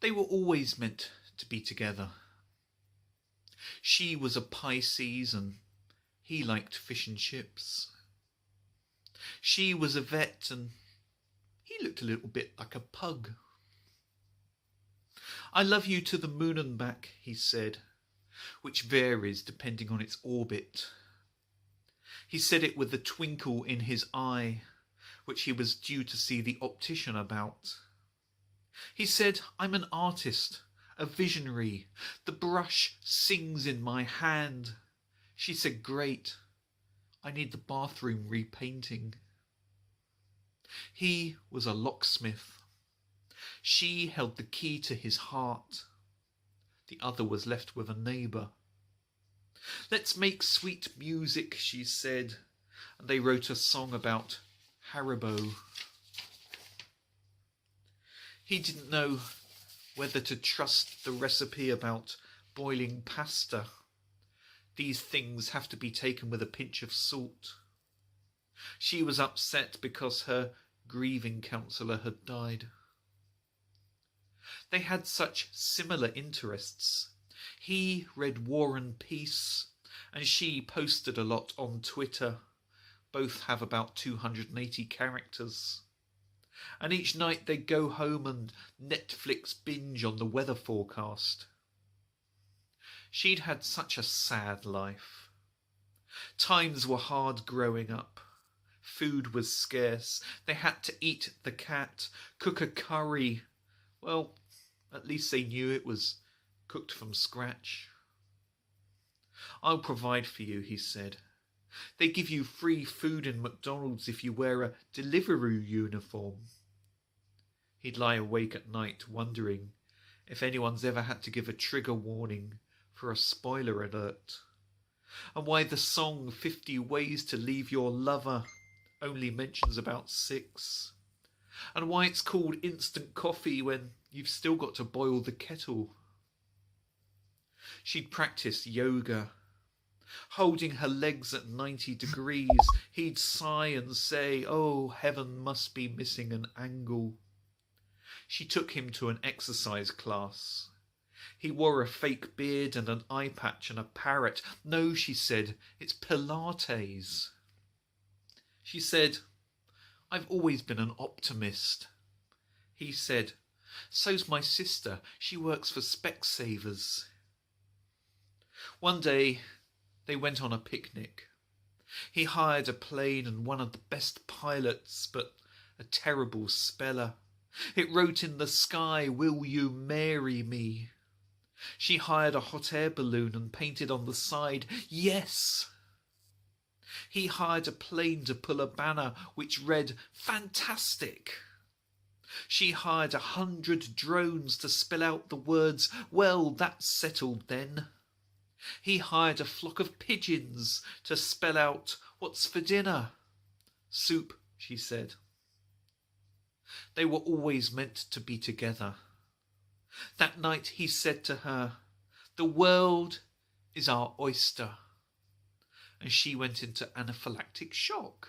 They were always meant to be together. She was a Pisces and he liked fish and chips. She was a vet and he looked a little bit like a pug. I love you to the moon and back, he said, which varies depending on its orbit. He said it with a twinkle in his eye, which he was due to see the optician about. He said, I'm an artist, a visionary. The brush sings in my hand. She said, great. I need the bathroom repainting. He was a locksmith. She held the key to his heart. The other was left with a neighbour. Let's make sweet music, she said, and they wrote a song about Haribo. He didn't know whether to trust the recipe about boiling pasta. These things have to be taken with a pinch of salt. She was upset because her grieving counsellor had died. They had such similar interests. He read War and Peace, and she posted a lot on Twitter. Both have about 280 characters. And each night they'd go home and Netflix binge on the weather forecast. She'd had such a sad life. Times were hard growing up. Food was scarce. They had to eat the cat, cook a curry. Well, at least they knew it was cooked from scratch. I'll provide for you, he said. They give you free food in McDonald's if you wear a Deliveroo uniform. He'd lie awake at night wondering if anyone's ever had to give a trigger warning for a spoiler alert, and why the song 50 Ways to Leave Your Lover only mentions about 6, and why it's called instant coffee when you've still got to boil the kettle. She'd practiced yoga. Holding her legs at 90 degrees, he'd sigh and say, oh, heaven must be missing an angle. She took him to an exercise class. He wore a fake beard and an eye patch and a parrot. No, she said, it's Pilates. She said, I've always been an optimist. He said, so's my sister. She works for Specsavers. One day, they went on a picnic. He hired a plane and one of the best pilots, but a terrible speller. It wrote in the sky, will you marry me? She hired a hot air balloon and painted on the side, yes. He hired a plane to pull a banner which read, fantastic. She hired 100 drones to spell out the words, well, that's settled then. He hired a flock of pigeons to spell out, what's for dinner? Soup, she said. They were always meant to be together. That night he said to her, the world is our oyster. And she went into anaphylactic shock.